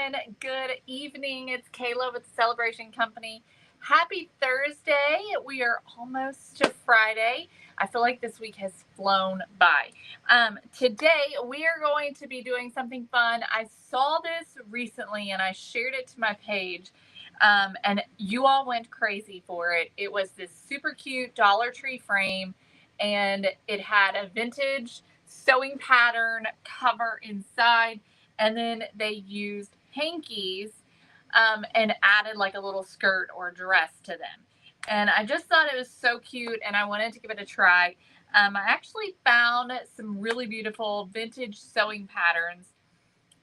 everyone. Good evening. It's Kayla with the Celebration Company. Happy Thursday. We are almost to Friday. I feel like this week has flown by. Today, we are going to be doing something fun. I saw this recently and I shared it to my page, and you all went crazy for it. It was this super cute Dollar Tree frame, and it had a vintage sewing pattern cover inside, and then they used hankies and added like a little skirt or dress to them. And I just thought it was so cute, and I wanted to give it a try. I actually found some really beautiful vintage sewing patterns,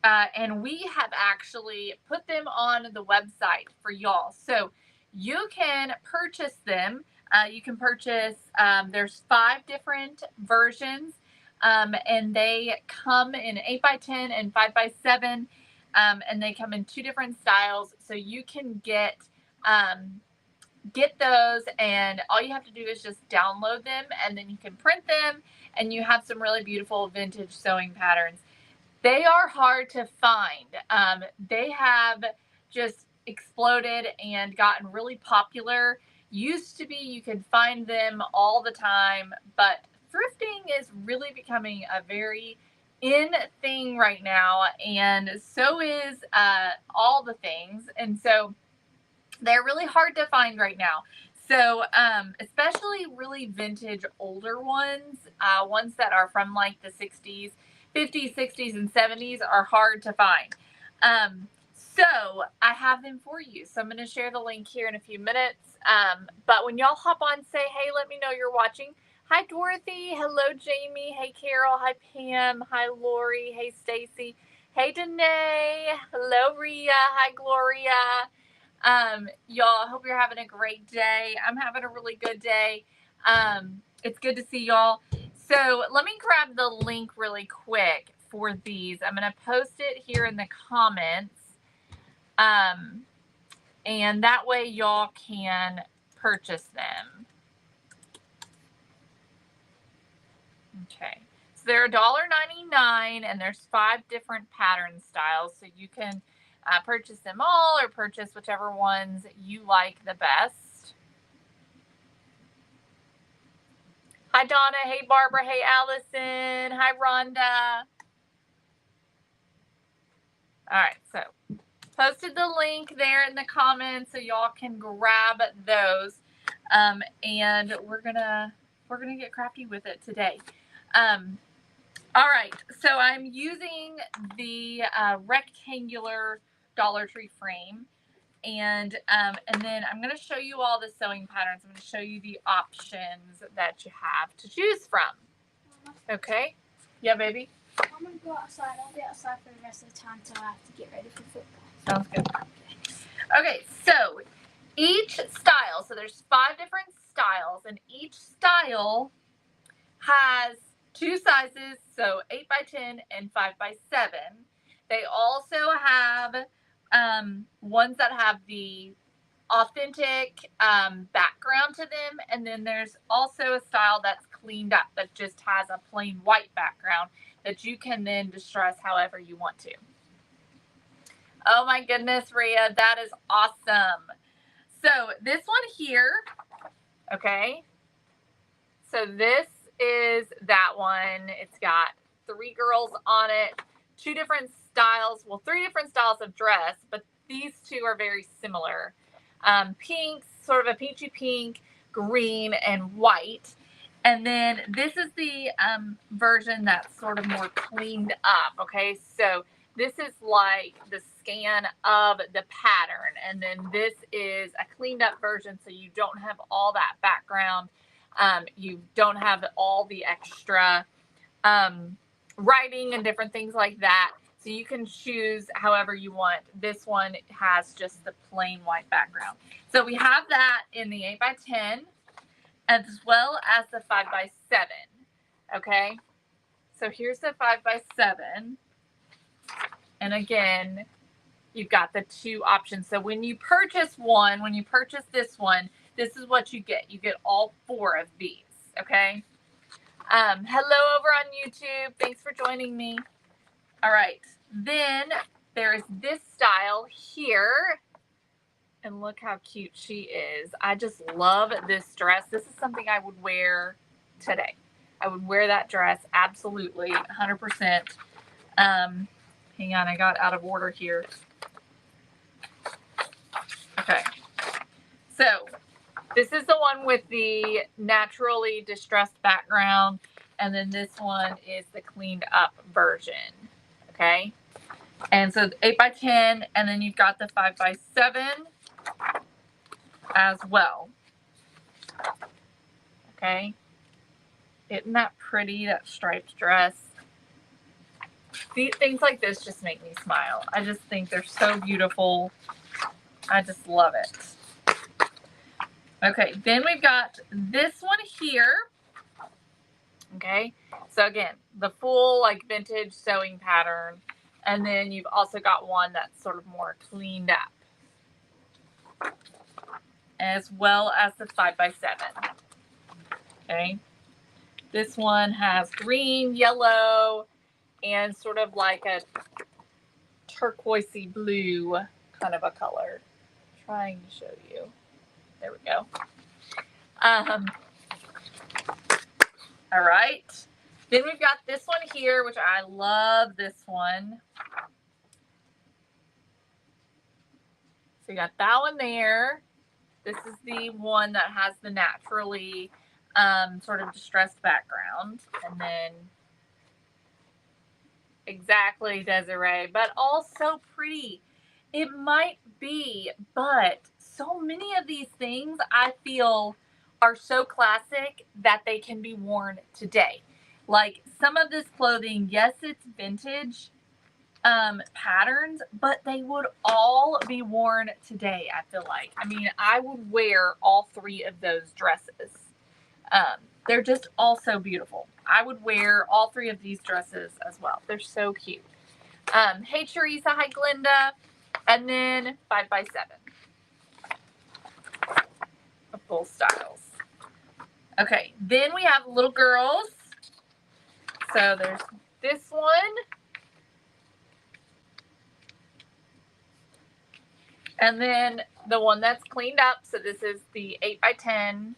and we have actually put them on the website for y'all. So you can purchase them. You can purchase, there's 5 different versions, and they come in 8x10 and 5x7, and they come in 2 different styles. So you can get those, and all you have to do is just download them, and then you can print them, and you have some really beautiful vintage sewing patterns. They are hard to find. They have just exploded and gotten really popular. Used to be you could find them all the time, but thrifting is really becoming a very in thing right now, and so is all the things. And so they're really hard to find right now. So especially really vintage older ones, ones that are from like the 60s, 50s, 60s, and 70s are hard to find. So I have them for you. So I'm going to share the link here in a few minutes. But when y'all hop on, say, hey, let me know you're watching. Hi, Dorothy. Hello, Jamie. Hey, Carol. Hi, Pam. Hi, Lori. Hey, Stacy. Hey, Danae. Hello, Ria. Hi, Gloria. Y'all, I hope you're having a great day. I'm having a really good day. It's good to see y'all. So let me grab the link really quick for these. I'm going to post it here in the comments. And that way y'all can purchase them. Okay. So they're $1.99, and there's 5 different pattern styles. So you can purchase them all or purchase whichever ones you like the best. Hi, Donna. Hey, Barbara. Hey, Allison. Hi, Rhonda. All right, so posted the link there in the comments so y'all can grab those, and we're gonna get crafty with it today. All right, so I'm using the rectangular Dollar Tree frame, and then I'm going to show you all the sewing patterns. I'm going to show you the options that you have to choose from. Okay? Yeah, baby? I'm going to go outside. I'll be outside for the rest of the time until I have to get ready for football. Sounds good. Okay, so each style, so there's 5 different styles, and each style has 2 sizes, so 8x10 and 5x7. They also have ones that have the authentic background to them, and then there's also a style that's cleaned up that just has a plain white background that you can then distress however you want to. Oh my goodness, Rhea, that is awesome. So this one here, okay, so this is that one. It's got 3 girls on it, 2 different styles, well, 3 different styles of dress, but these 2 are very similar. Pink, sort of a peachy pink, green, and white. And then this is the version that's sort of more cleaned up, okay? So this is like the scan of the pattern, and then this is a cleaned up version, so you don't have all that background. You don't have all the extra writing and different things like that. So you can choose however you want. This one has just the plain white background. So we have that in the 8x10 as well as the 5x7. Okay. So here's the 5x7. And again, you've got the 2 options. So when you purchase this one, this is what you get. You get all 4 of these. Okay. Hello over on YouTube. Thanks for joining me. All right. Then There's this style here. And look how cute she is. I just love this dress. This is something I would wear today. I would wear that dress absolutely, 100%. Hang on, I got out of order here. Okay. So this is the one with the naturally distressed background. And then this one is the cleaned up version. Okay. And so 8x10, and then you've got the 5x7 as well. Okay. Isn't that pretty, that striped dress? Things like this just make me smile. I just think they're so beautiful. I just love it. Okay, then we've got this one here. Okay, so again, the full like vintage sewing pattern. And then you've also got one that's sort of more cleaned up, as well as the 5x7. Okay, this one has green, yellow, and sort of like a turquoisey blue kind of a color. I'm trying to show you. There we go. All right. Then we've got this one here, which I love this one. So you got that one there. This is the one that has the naturally sort of distressed background. And then exactly, Desiree, but also pretty. It might be, but so many of these things I feel are so classic that they can be worn today. Like some of this clothing, yes, it's vintage patterns, but they would all be worn today, I feel like. I mean, I would wear all three of those dresses. They're just all so beautiful. I would wear all three of these dresses as well. They're so cute. Hey, Teresa. Hi, Glenda. And then 5x7. Full styles. Okay, then we have little girls. So there's this one. And then the one that's cleaned up. So this is the 8x10.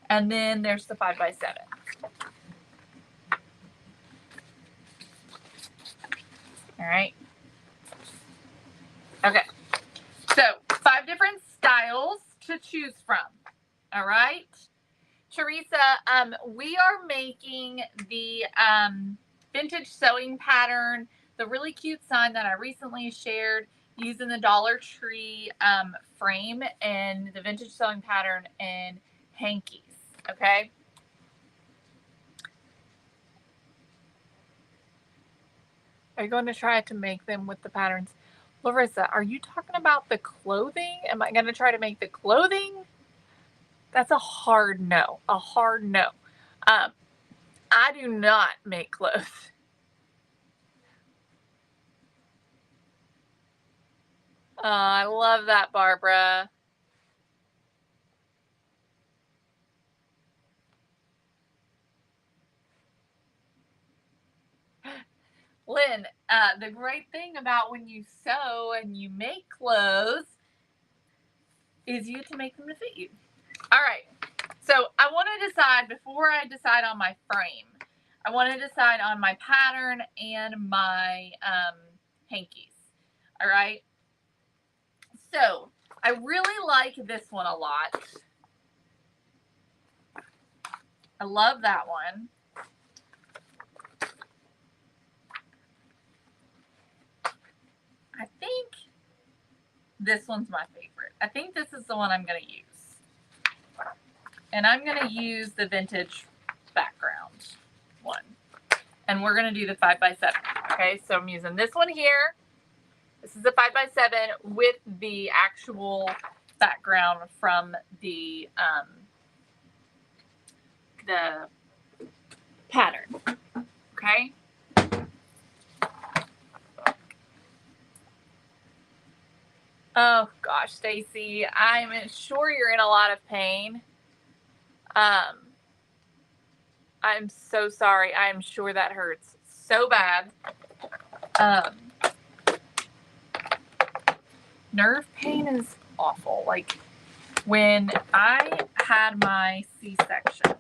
And then there's the 5x7. All right. Okay. So 5 different styles to choose from. All right. Teresa, we are making the vintage sewing pattern, the really cute sign that I recently shared using the Dollar Tree frame and the vintage sewing pattern in Hankies. Okay. Are you going to try to make them with the patterns? Larissa, are you talking about the clothing? Am I going to try to make the clothing? That's a hard no. A hard no. I do not make clothes. I love that, Barbara. Lynn, the great thing about when you sew and you make clothes is you get to make them to fit you. All right. So I want to decide, before I decide on my frame, I want to decide on my pattern and my hankies. All right. So I really like this one a lot. I love that one. I think this one's my favorite. I think this is the one I'm going to use. And I'm going to use the vintage background one. And we're going to do the 5x7. Okay, so I'm using this one here. This is a 5x7 with the actual background from the pattern. Okay. Oh gosh, Stacy, I'm sure you're in a lot of pain. I'm so sorry. I'm sure that hurts so bad. Nerve pain is awful. Like when I had my C-section,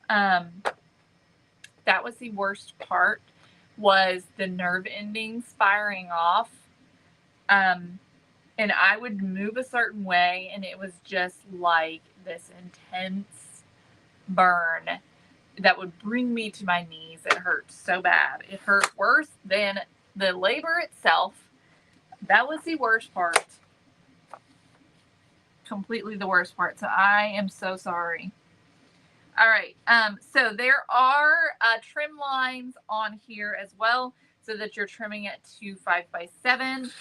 that was the worst part, was the nerve endings firing off. And I would move a certain way and it was just like this intense burn that would bring me to my knees. It hurt so bad. It hurt worse than the labor itself. That was the worst part. Completely the worst part. So I am so sorry. All right. So there are trim lines on here as well, so that you're trimming it to 5x7.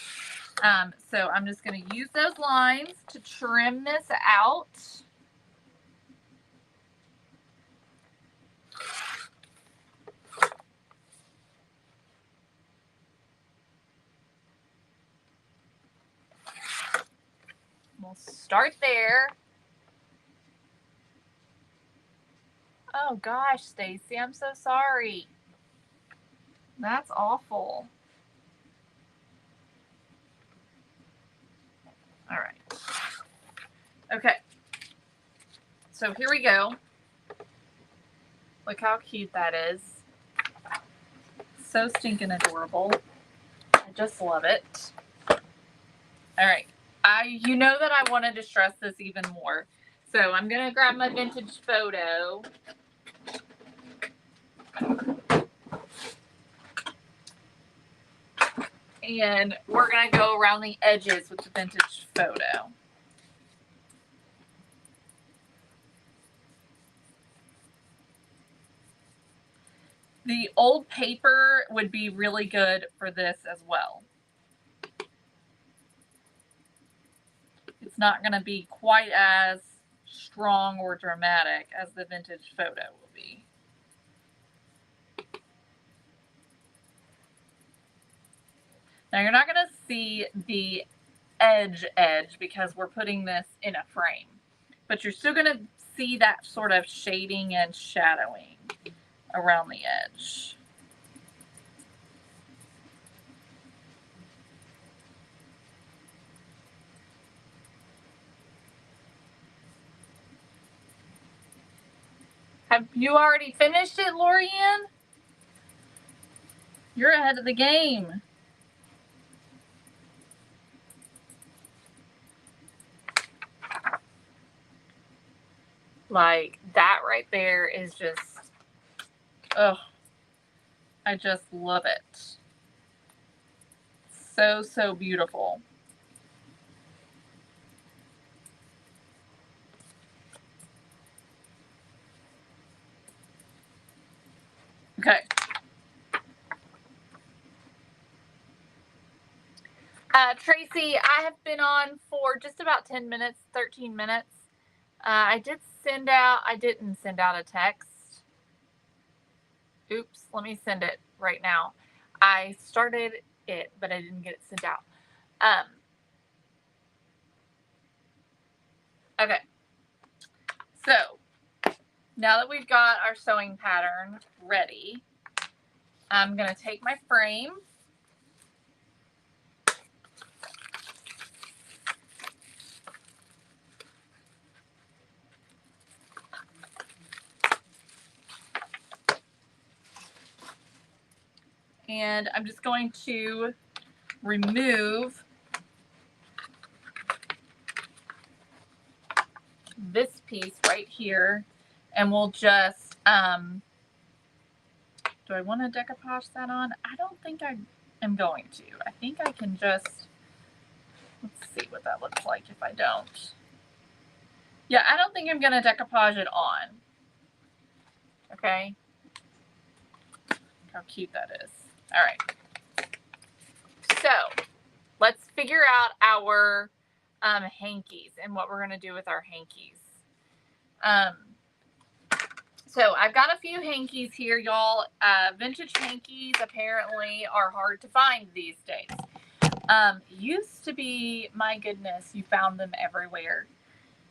So I'm just going to use those lines to trim this out. We'll start there. Oh gosh, Stacy, I'm so sorry. That's awful. All right. Okay. So here we go. Look how cute that is. So stinking adorable. I just love it. All right. You know that I wanted to stress this even more. So I'm going to grab my vintage photo. And we're going to go around the edges with the vintage photo. The old paper would be really good for this as well. It's not going to be quite as strong or dramatic as the vintage photo will be. Now you're not going to see the edge because we're putting this in a frame, but you're still going to see that sort of shading and shadowing around the edge. Have you already finished it, Lorianne? You're ahead of the game. Like, that right there is just, oh, I just love it. So, so beautiful. Okay. Tracy, I have been on for just about 10 minutes, 13 minutes. I didn't send out a text. Oops, let me send it right now. I started it, but I didn't get it sent out. Okay. So, now that we've got our sewing pattern ready, I'm going to take my frame. And I'm just going to remove this piece right here, and we'll just, do I want to decoupage that on? I don't think I am going to. I think I can just, let's see what that looks like if I don't. Yeah, I don't think I'm going to decoupage it on. Okay. How cute that is. All right. So let's figure out our hankies and what we're going to do with our hankies. So I've got a few hankies here, y'all. Vintage hankies apparently are hard to find these days. Used to be, my goodness, you found them everywhere.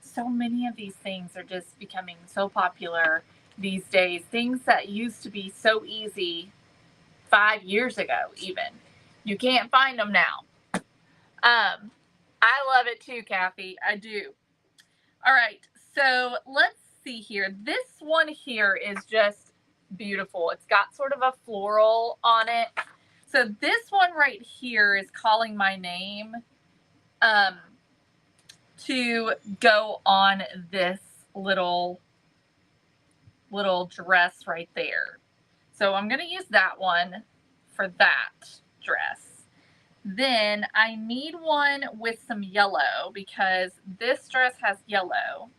So many of these things are just becoming so popular these days. Things that used to be so easy 5 years ago even. You can't find them now. I love it too, Kathy. I do. All right, so let's see here. This one here is just beautiful. It's got sort of a floral on it. So this one right here is calling my name to go on this little dress right there. So I'm going to use that one for that dress. Then I need one with some yellow because this dress has yellow.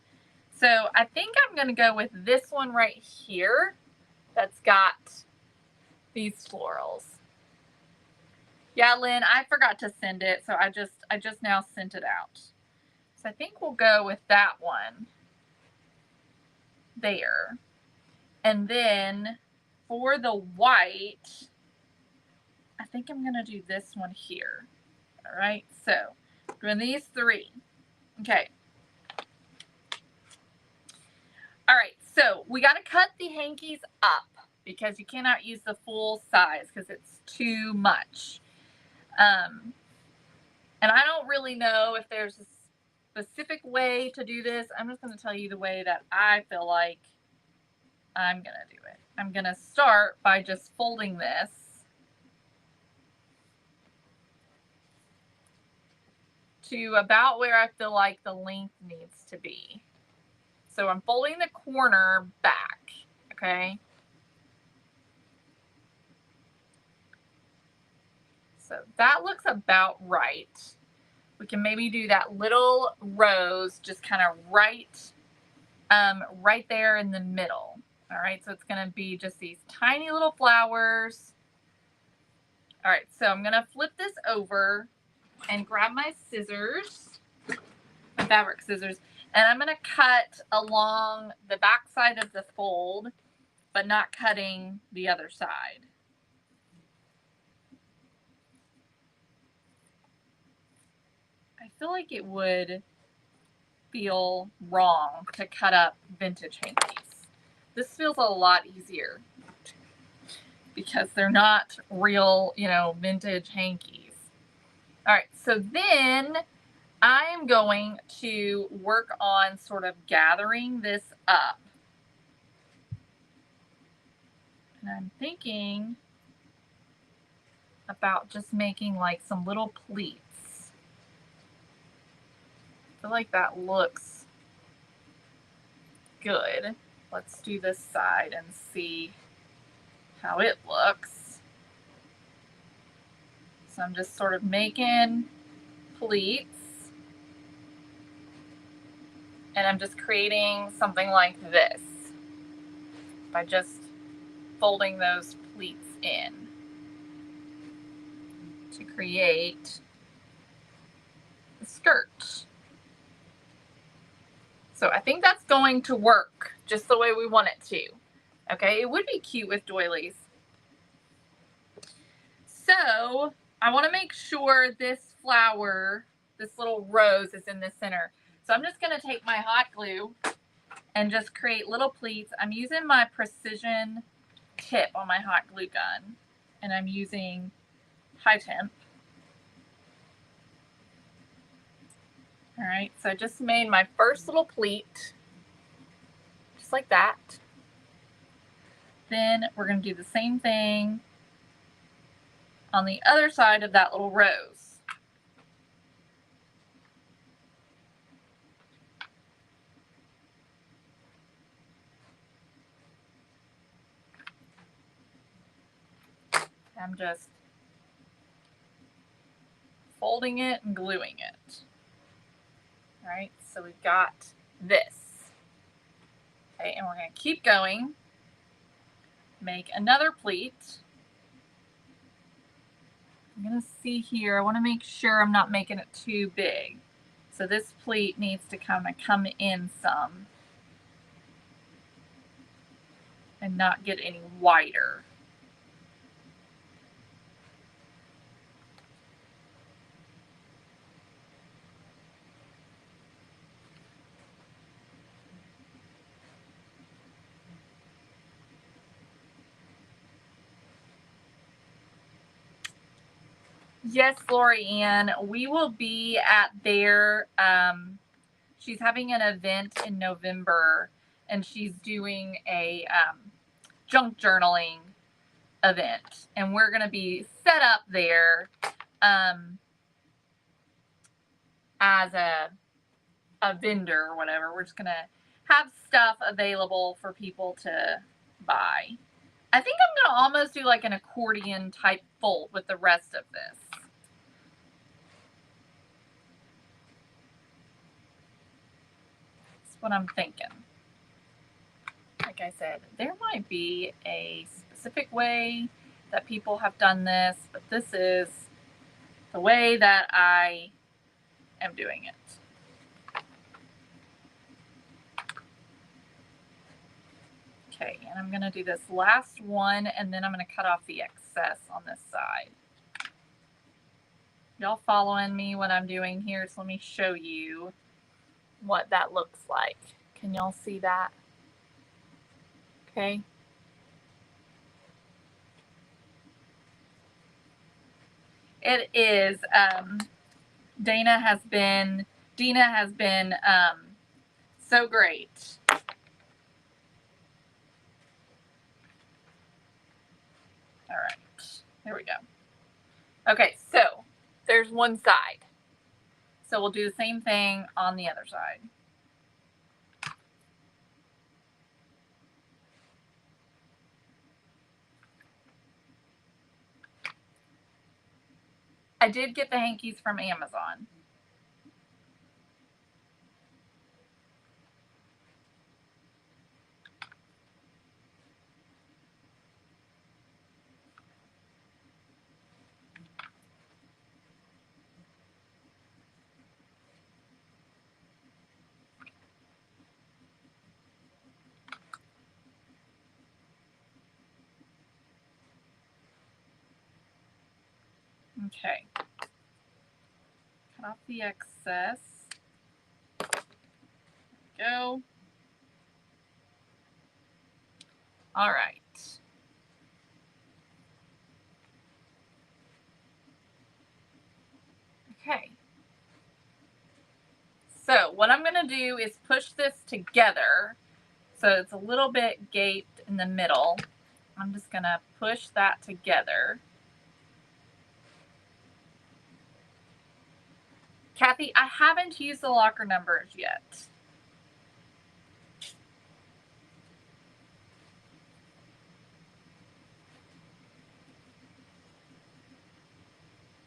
So I think I'm going to go with this one right here that's got these florals. Yeah, Lynn, I forgot to send it, so I just now sent it out. So I think we'll go with that one there. And then for the white, I think I'm going to do this one here. All right, so doing these three. Okay. All right, so we got to cut the hankies up because you cannot use the full size because it's too much. And I don't really know if there's a specific way to do this. I'm just going to tell you the way that I feel like I'm going to do it. I'm going to start by just folding this to about where I feel like the length needs to be. So I'm folding the corner back, okay? So that looks about right. We can maybe do that little rose just kind of right there in the middle. All right, so it's going to be just these tiny little flowers. All right, so I'm going to flip this over and grab my scissors, my fabric scissors, and I'm going to cut along the back side of the fold, but not cutting the other side. I feel like it would feel wrong to cut up vintage hankies. This feels a lot easier because they're not real, vintage hankies. All right, so then I am going to work on sort of gathering this up. And I'm thinking about just making like some little pleats. I feel like that looks good. Let's do this side and see how it looks. So I'm just sort of making pleats. And I'm just creating something like this by just folding those pleats in to create the skirt. So I think that's going to work just the way we want it to. Okay, it would be cute with doilies. So I want to make sure this flower, this little rose is in the center. So I'm just going to take my hot glue and just create little pleats. I'm using my precision tip on my hot glue gun, and I'm using high temp. All right, so I just made my first little pleat, just like that. Then we're going to do the same thing on the other side of that little rose. I'm just folding it and gluing it. All right, so we've got this. Okay, and we're going to keep going. Make another pleat. I'm going to see here, I want to make sure I'm not making it too big. So this pleat needs to kind of come in some and not get any wider. Yes, Lori Ann, we will be at their, she's having an event in November, and she's doing a junk journaling event, and we're going to be set up there as a vendor or whatever. We're just going to have stuff available for people to buy. I think I'm going to almost do like an accordion type fold with the rest of this. That's what I'm thinking. Like I said, there might be a specific way that people have done this, but this is the way that I am doing it. Okay, and I'm going to do this last one, and then I'm going to cut off the excess on this side. Y'all following me what I'm doing here? So let me show you what that looks like. Can y'all see that? Okay. It is, Dina has been so great. All right, there we go. Okay, so there's one side. So we'll do the same thing on the other side. I did get the hankies from Amazon. Okay. Cut off the excess. There we go. All right. Okay. So what I'm going to do is push this together so it's a little bit gaped in the middle. I'm just going to push that together. Kathy, I haven't used the locker numbers yet.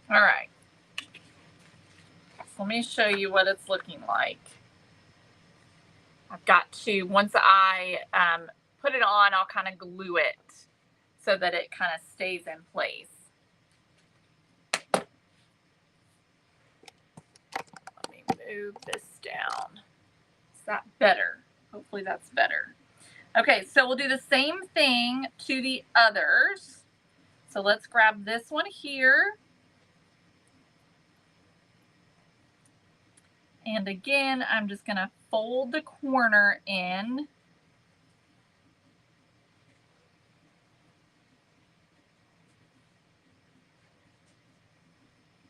All right. So let me show you what it's looking like. I've got to, once I put it on, I'll kind of glue it so that it kind of stays in place. Let me move this down. Is that better? Hopefully that's better. Okay, so we'll do the same thing to the others. So let's grab this one here. And again, I'm just going to fold the corner in.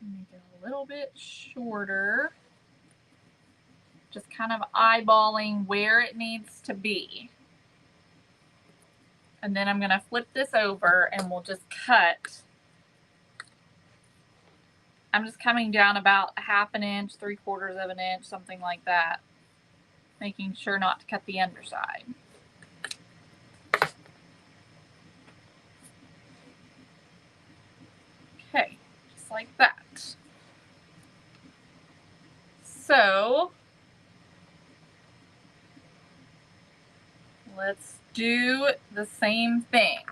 Make it a little bit shorter. Just kind of eyeballing where it needs to be. And then I'm going to flip this over and we'll just cut. I'm just coming down about 1/2 an inch, 3/4 of an inch, something like that. Making sure not to cut the underside. Okay, just like that. So let's do the same thing.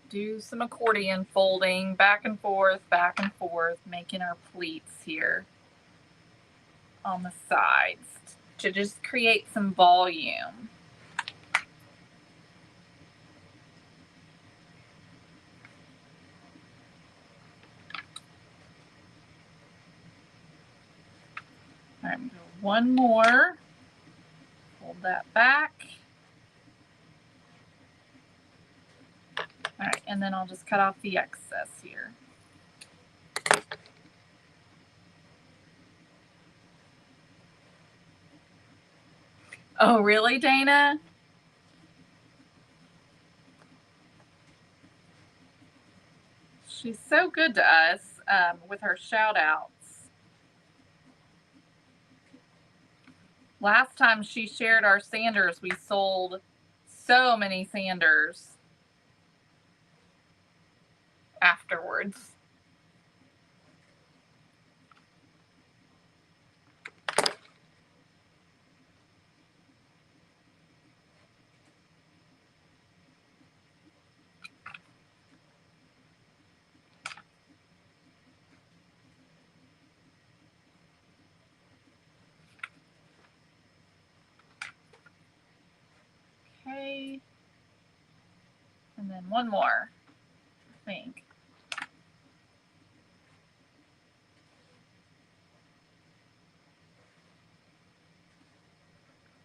Do some accordion folding back and forth, making our pleats here on the sides to just create some volume. All right, one more. Hold that back. All right, and then I'll just cut off the excess here. Oh, really, Dana? She's so good to us with her shout outs. Last time she shared our sanders, we sold so many sanders afterwards. Okay. And then one more, I think.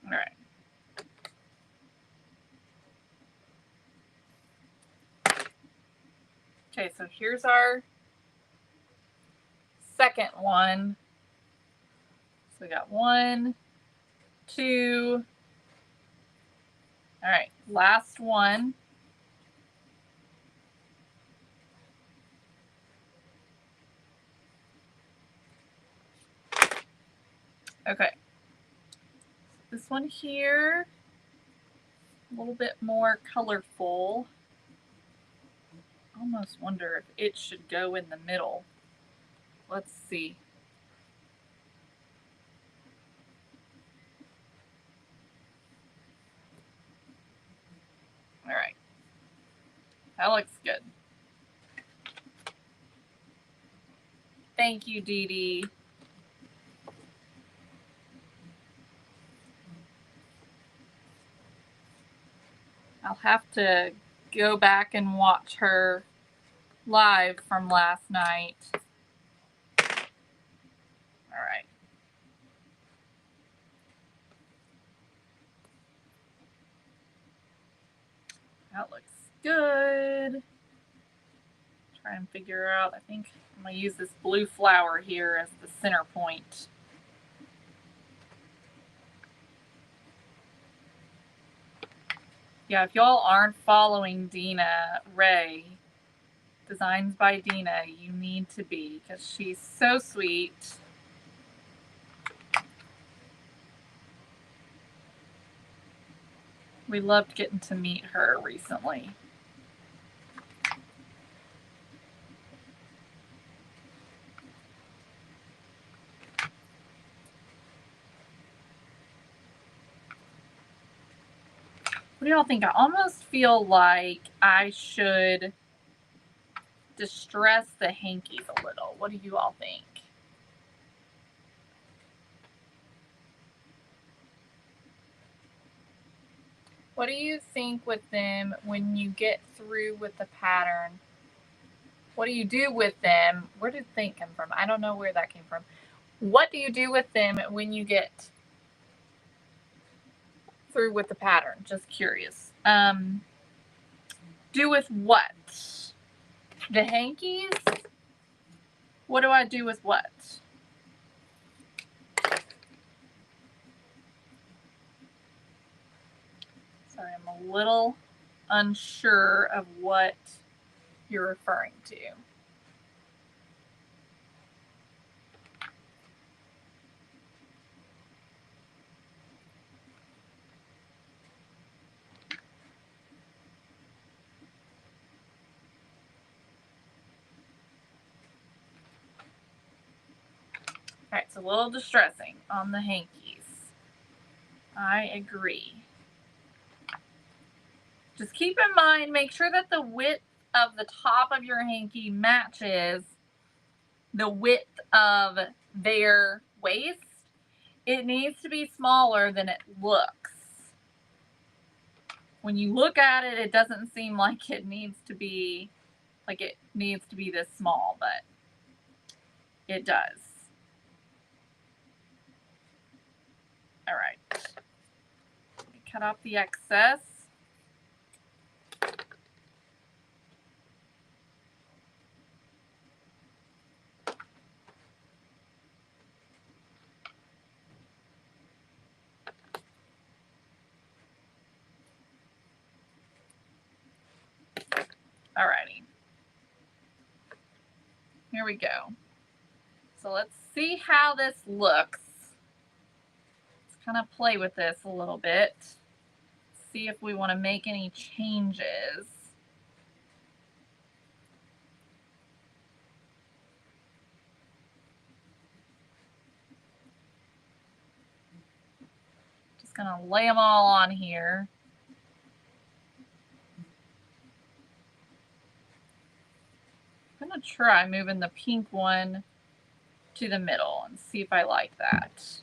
All right. Okay, so here's our second one. So we got 1, 2. All right, last one. Okay. This one here, a little bit more colorful. I almost wonder if it should go in the middle. Let's see. All right. That looks good. Thank you, Dee Dee. I'll have to go back and watch her live from last night. All right. That looks good. Try and figure out, I think I'm going to use this blue flower here as the center point. Yeah, if y'all aren't following Dina Ray, Designs by Dina, you need to be, because she's so sweet. We loved getting to meet her recently. What do y'all think? I almost feel like I should distress the hankies a little. What do you all think? What do you think with them when you get through with the pattern? What do you do with them? Where did think come from? I don't know where that came from. What do you do with them when you get through with the pattern? Just curious. Do with what? The hankies? What do I do with what? Sorry, I'm a little unsure of what you're referring to. All right, it's a little distressing on the hankies. I agree. Just keep in mind, make sure that the width of the top of your hanky matches the width of their waist. It needs to be smaller than it looks. When you look at it, it doesn't seem like it needs to be this small, but it does. All right. Cut off the excess. Alrighty. Here we go. So let's see how this looks. Let's kind of play with this a little bit. See if we want to make any changes. Just gonna lay them all on here. I'm gonna try moving the pink one to the middle and see if I like that.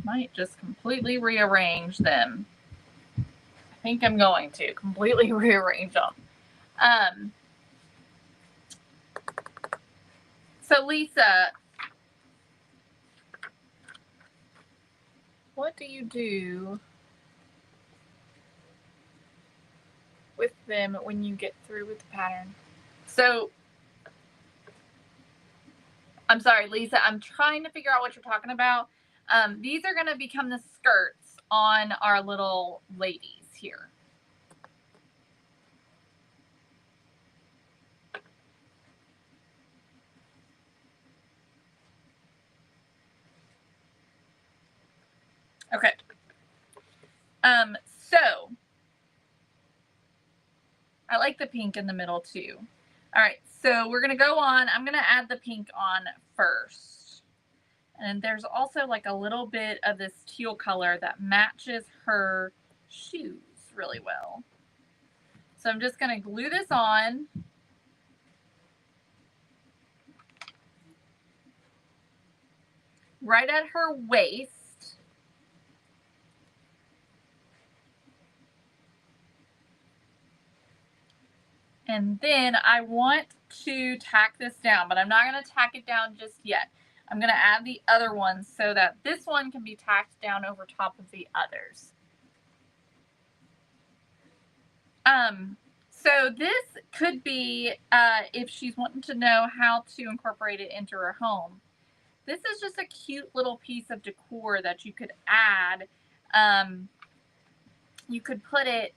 Might just completely rearrange them. I think I'm going to completely rearrange them. So Lisa, what do you do with them when you get through with the pattern? So, I'm sorry, Lisa, I'm trying to figure out what you're talking about. These are going to become the skirts on our little ladies here. Okay. So I like the pink in the middle too. All right, so we're gonna go on. I'm gonna add the pink on first. And there's also like a little bit of this teal color that matches her shoes really well. So I'm just gonna glue this on. Right at her waist. And then I want to tack this down, but I'm not going to tack it down just yet. I'm going to add the other one so that this one can be tacked down over top of the others. So this could be, if she's wanting to know how to incorporate it into her home. This is just a cute little piece of decor that you could add. You could put it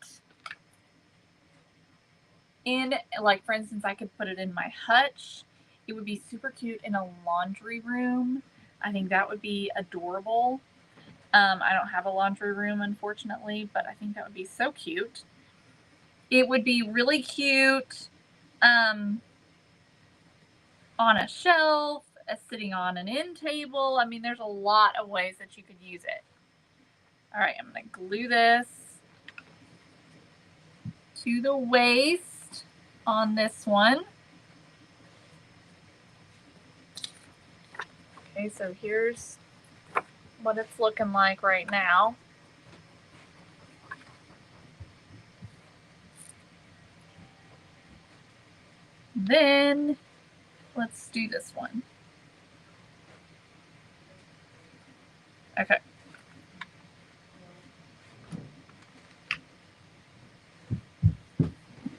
in, like for instance, I could put it in my hutch. It would be super cute in a laundry room. I think that would be adorable. I don't have a laundry room, unfortunately, but I think that would be so cute. It would be really cute on a shelf, sitting on an end table. I mean, there's a lot of ways that you could use it. All right, I'm going to glue this to the waist on this one. Okay, so here's what it's looking like right now. Then let's do this one. Okay.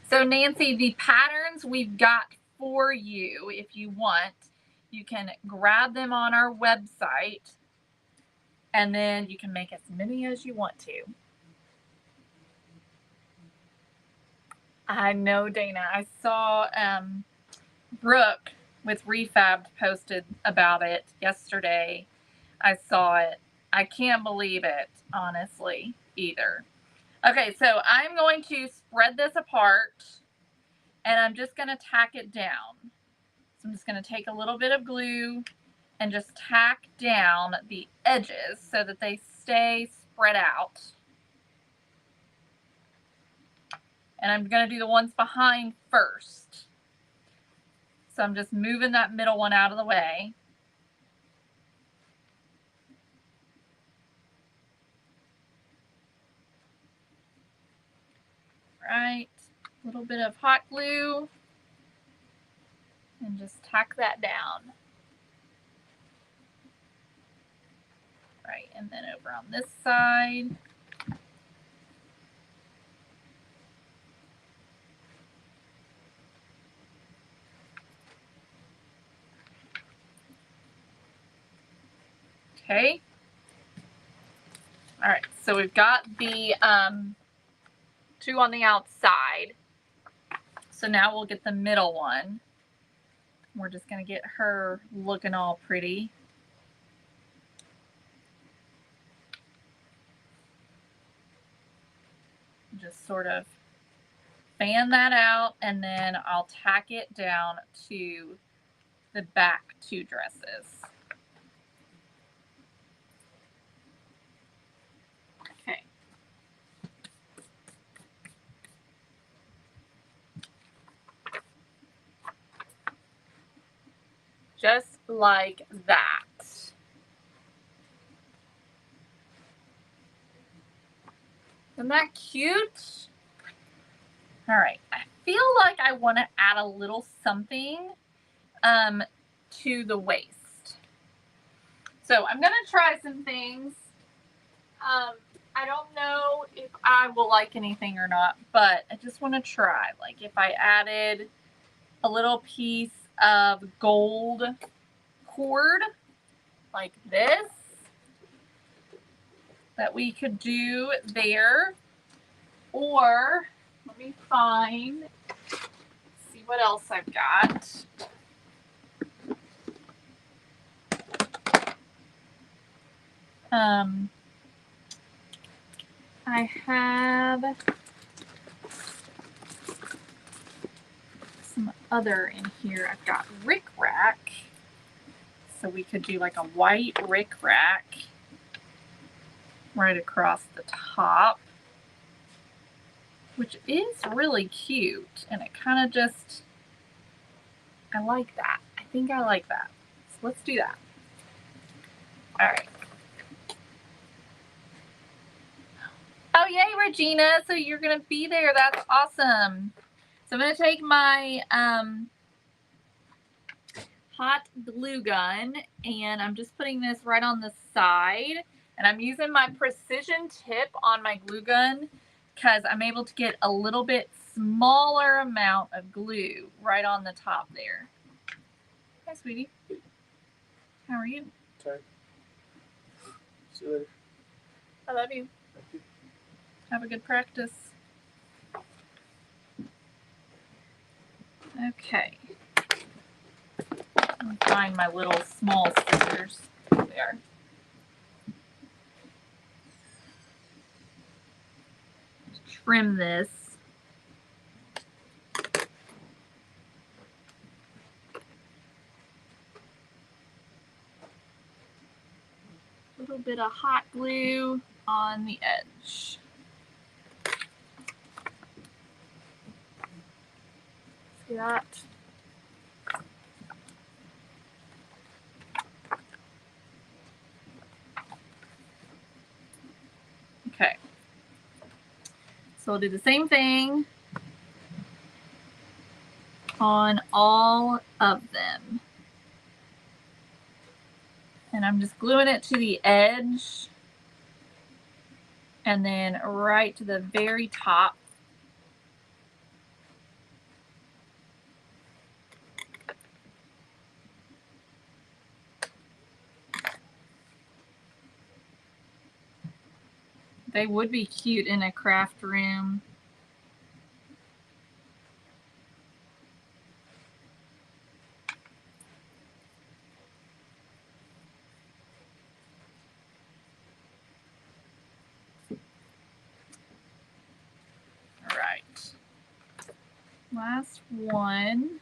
So Nancy, the patterns we've got for you, if you want, you can grab them on our website and then you can make as many as you want to. I know, Dana. I saw Brooke with Refabbed posted about it yesterday. I saw it. I can't believe it, honestly, either. Okay, so I'm going to spread this apart and I'm just going to tack it down. So I'm just going to take a little bit of glue and just tack down the edges so that they stay spread out. And I'm going to do the ones behind first. So I'm just moving that middle one out of the way. Right, a little bit of hot glue. And just tack that down. Right, and then over on this side. Okay. All right, so we've got the two on the outside. So now we'll get the middle one. We're just going to get her looking all pretty. Just sort of fan that out, and then I'll tack it down to the back two dresses. Okay. Just like that. Isn't that cute? All right, I feel like I want to add a little something to the waist. So I'm going to try some things. I don't know if I will like anything or not, but I just want to try. Like if I added a little piece of gold cord like this that we could do there, or let me see what else I've got. I have some other in here. I've got rickrack, so we could do like a white rickrack right across the top, which is really cute, and it kind of just, I like that. I think I like that. So let's do that. All right. Oh, yay, Regina. So you're going to be there. That's awesome. So I'm going to take my hot glue gun, and I'm just putting this right on the side, and I'm using my precision tip on my glue gun because I'm able to get a little bit smaller amount of glue right on the top there. Hi, sweetie. How are you? Tired. See you later. I love you. Thank you. Have a good practice. Okay. Let me find my little small scissors. There. Trim this. A little bit of hot glue on the edge. See that? Okay. So we'll do the same thing on all of them. And I'm just gluing it to the edge and then right to the very top. They would be cute in a craft room. All right. Last one.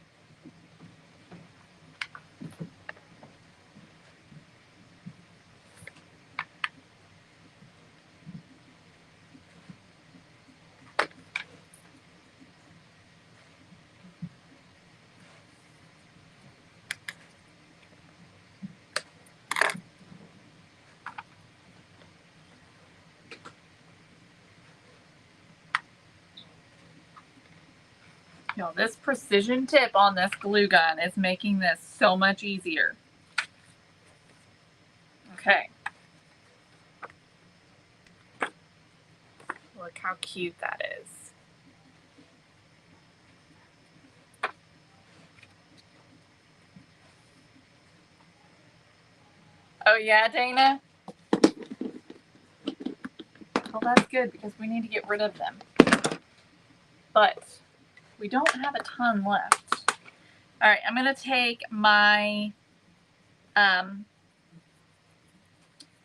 Yo, this precision tip on this glue gun is making this so much easier. Okay. Look how cute that is. Oh yeah, Dana? Well, that's good because we need to get rid of them. But we don't have a ton left. All right, I'm going to take my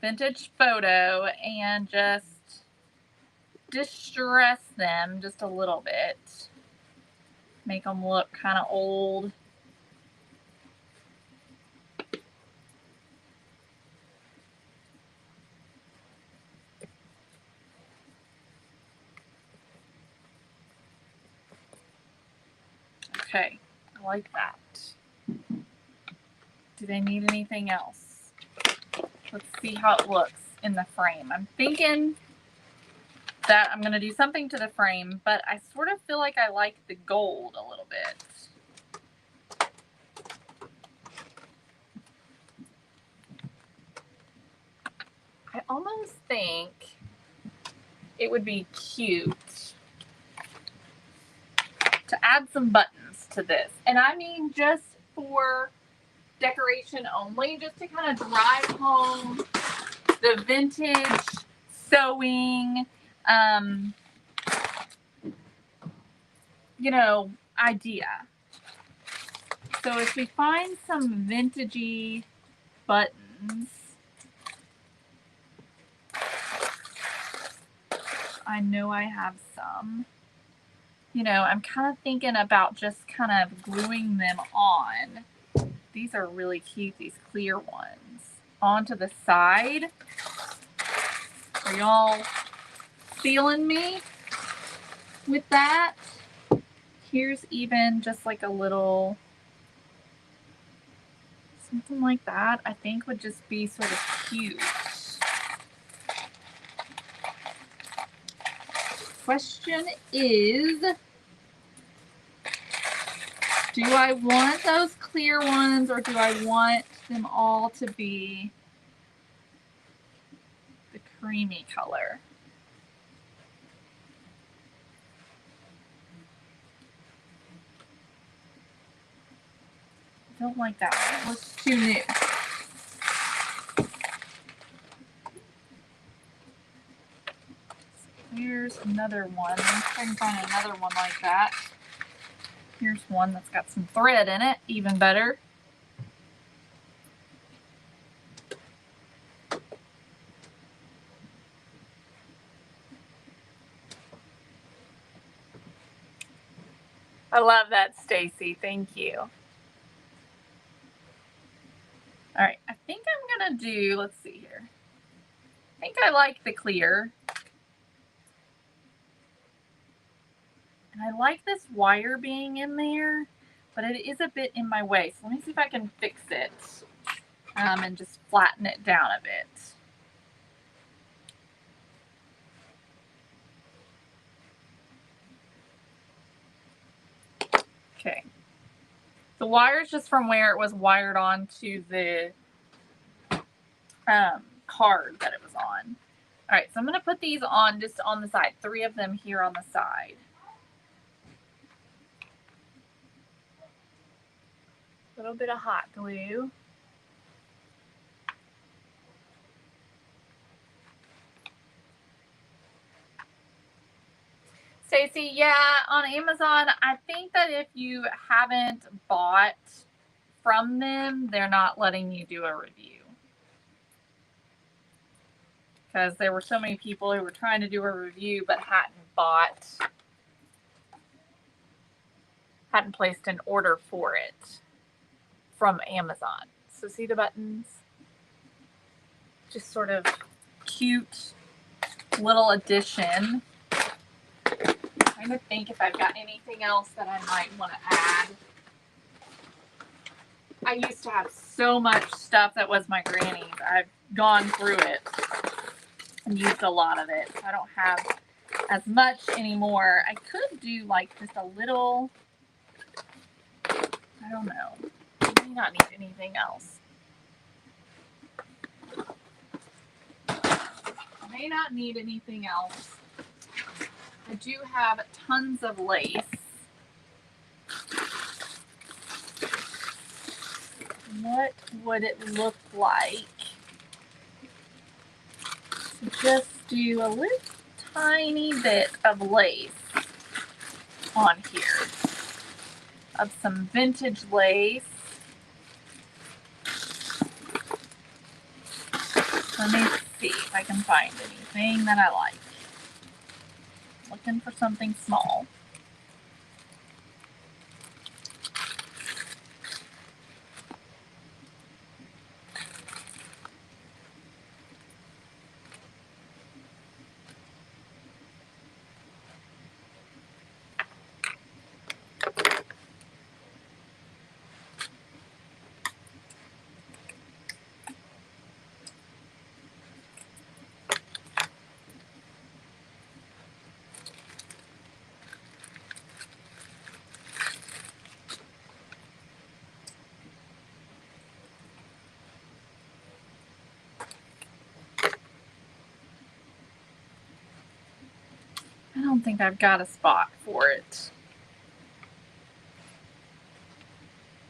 vintage photo and just distress them just a little bit. Make them look kind of old. Okay, I like that. Do they need anything else? Let's see how it looks in the frame. I'm thinking that I'm going to do something to the frame, but I sort of feel like I like the gold a little bit. I almost think it would be cute to add some buttons to this. And I mean just for decoration only, just to kind of drive home the vintage sewing, you know, idea. So if we find some vintagey buttons, I know I have some. You know, I'm kind of thinking about just kind of gluing them on. These are really cute, these clear ones. Onto the side. Are y'all feeling me with that? Here's even just like a little, something like that, I think would just be sort of cute. Question is, do I want those clear ones or do I want them all to be the creamy color? I don't like that one. It looks too new. Here's another one. Let's see if I can find another one like that. Here's one that's got some thread in it, even better. I love that, Stacy. Thank you. All right, I think I'm gonna do, let's see here. I think I like the clear. And I like this wire being in there, but it is a bit in my way. So let me see if I can fix it and just flatten it down a bit. Okay. The wire is just from where it was wired onto the card that it was on. All right, so I'm going to put these on just on the side, 3 of them here on the side. A little bit of hot glue. Stacy, yeah, on Amazon, I think that if you haven't bought from them, they're not letting you do a review. Because there were so many people who were trying to do a review but hadn't placed an order for it from Amazon. So see the buttons? Just sort of cute little addition. I'm trying to think if I've got anything else that I might want to add. I used to have so much stuff that was my granny's. I've gone through it and used a lot of it. I don't have as much anymore. I could do like just a little I don't know. I may not need anything else. I may not need anything else. I do have tons of lace. What would it look like to just do a little tiny bit of lace on here? Of some vintage lace. Let me see if I can find anything that I like. Looking for something small. I don't think I've got a spot for it.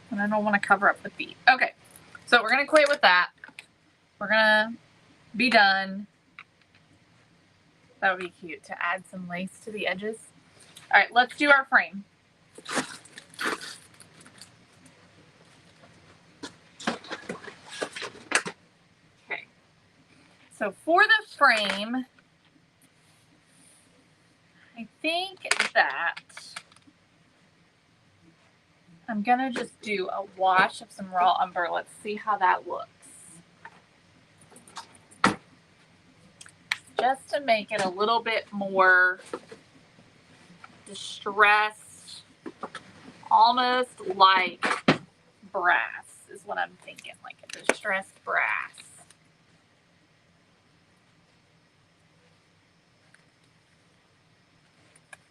And I don't want to cover up the feet. Okay, so we're going to quit with that. We're going to be done. That would be cute to add some lace to the edges. All right, let's do our frame. Okay, so for the frame, I think that I'm gonna just do a wash of some raw umber. Let's see how that looks. Just to make it a little bit more distressed, almost like brass is what I'm thinking, like a distressed brass.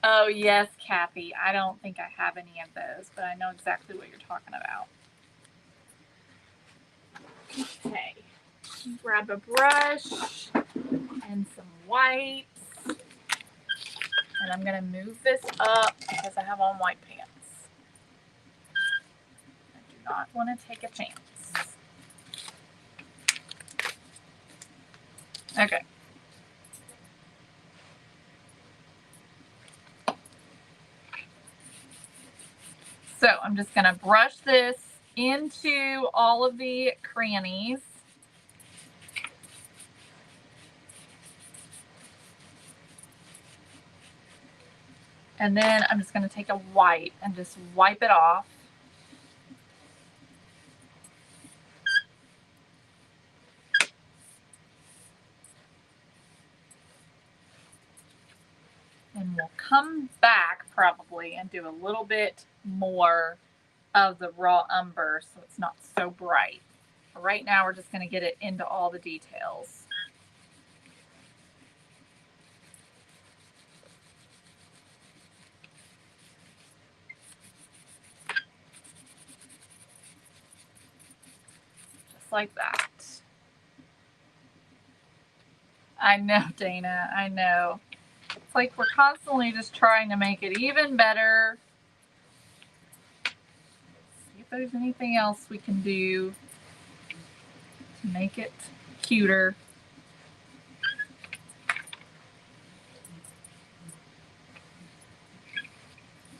Oh yes, Kathy. I don't think I have any of those, but I know exactly what you're talking about. Okay, grab a brush and some wipes. And I'm gonna move this up because I have on white pants. I do not want to take a chance. Okay. So I'm just gonna brush this into all of the crannies. And then I'm just gonna take a wipe and just wipe it off. And we'll come back probably and do a little bit more of the raw umber so it's not so bright. But right now we're just going to get it into all the details. Just like that. I know, Dana, I know. It's like we're constantly just trying to make it even better. See if there's anything else we can do to make it cuter.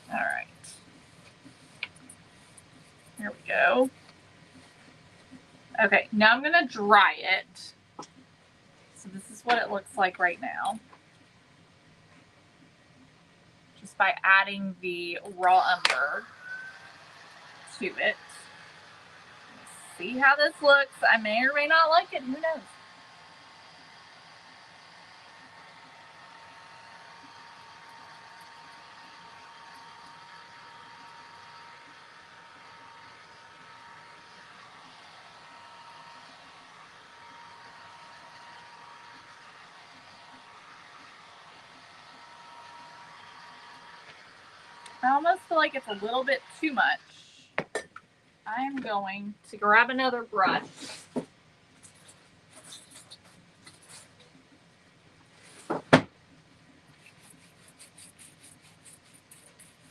All right. There we go. Okay, now I'm going to dry it. So this is what it looks like right now. Just by adding the raw umber to it. Let's see how this looks. I may or may not like it. Who knows? I almost feel like it's a little bit too much. I am going to grab another brush.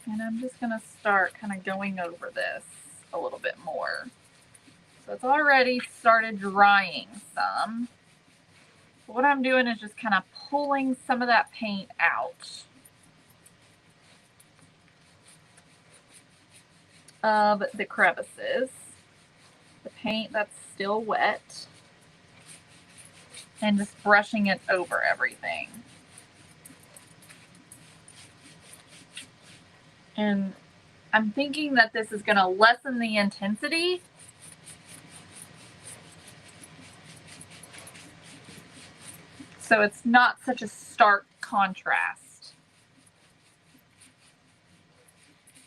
And I'm just going to start kind of going over this a little bit more. So it's already started drying some. What I'm doing is just kind of pulling some of that paint out of the crevices, the paint that's still wet, and just brushing it over everything. And I'm thinking that this is going to lessen the intensity. So it's not such a stark contrast.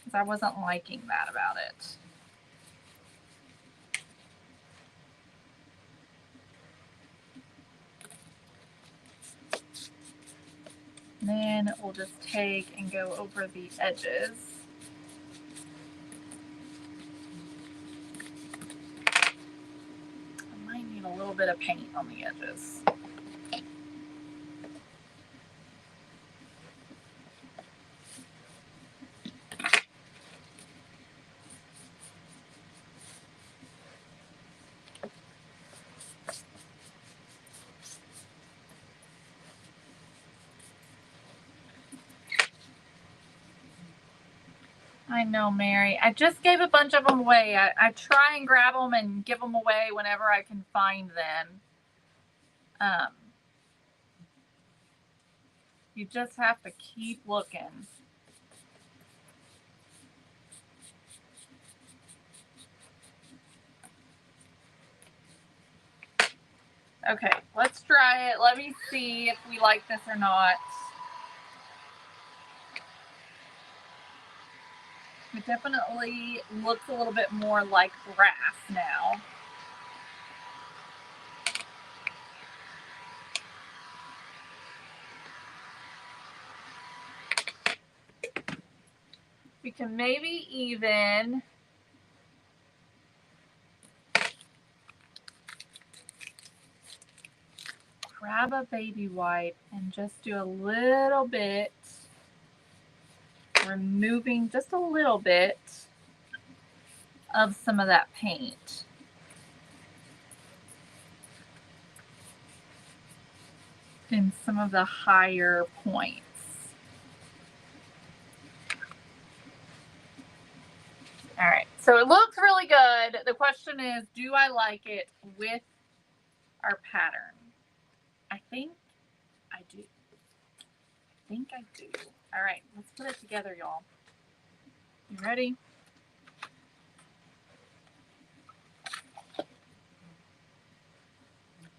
Because I wasn't liking that about it. Then we'll just take and go over the edges. I might need a little bit of paint on the edges. I know, Mary. I just gave a bunch of them away. I try and grab them and give them away whenever I can find them. You just have to keep looking. Okay, let's try it. Let me see if we like this or not. It definitely looks a little bit more like grass now. We can maybe even grab a baby wipe and just do a little bit, removing just a little bit of some of that paint. In some of the higher points. All right, so it looks really good. The question is, do I like it with our pattern? I think I do. All right, let's put it together, y'all. You ready?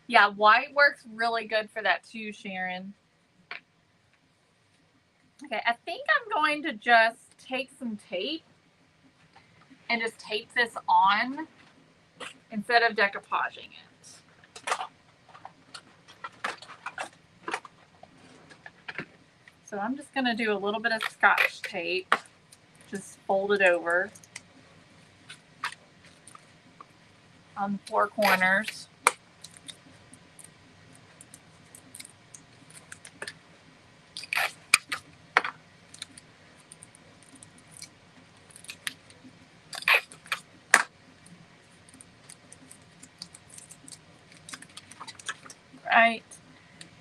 Yeah, white works really good for that too, Sharon. Okay, I think I'm going to just take some tape and just tape this on instead of decoupaging it. So I'm just going to do a little bit of Scotch tape, just fold it over on the four corners. Right,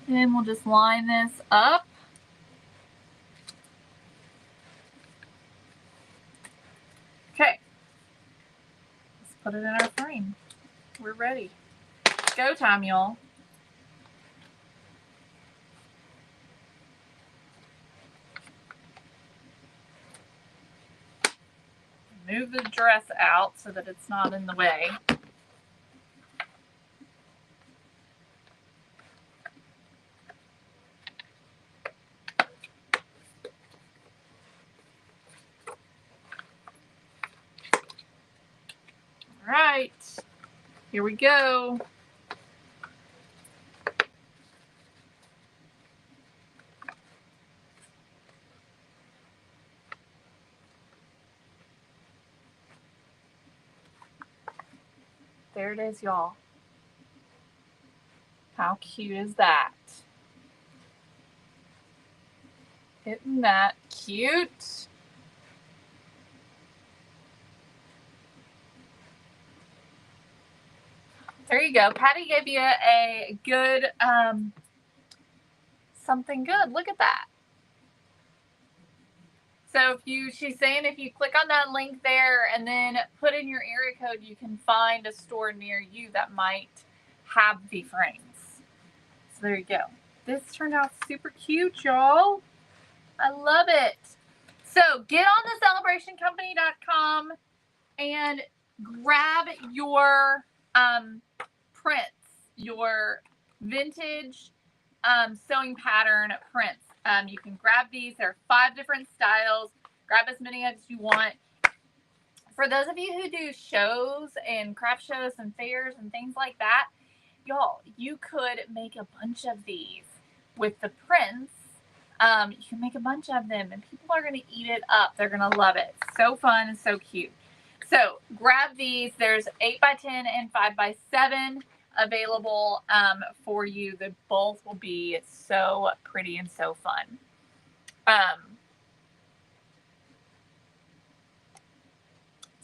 and we'll just line this up. Okay, let's put it in our frame. We're ready. It's go time, y'all. Move the dress out so that it's not in the way. All right, here we go. There it is, y'all. How cute is that? Isn't that cute? There you go. Patty gave you a good, something good. Look at that. So she's saying if you click on that link there and then put in your area code, you can find a store near you that might have the frames. So there you go. This turned out super cute, y'all. I love it. So get on the celebrationcompany.com and grab your prints, your vintage sewing pattern prints. You can grab these. There are 5 different styles. Grab as many as you want. For those of you who do shows and craft shows and fairs and things like that, y'all, you could make a bunch of these with the prints. You can make a bunch of them and people are going to eat it up. They're going to love it. So fun and so cute. So grab these. There's 8x10 and 5x7 available for you. They both will be so pretty and so fun.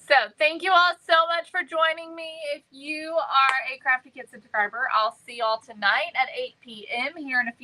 So thank you all so much for joining me. If you are a Crafty Kit subscriber, I'll see y'all tonight at 8 p.m. here in a few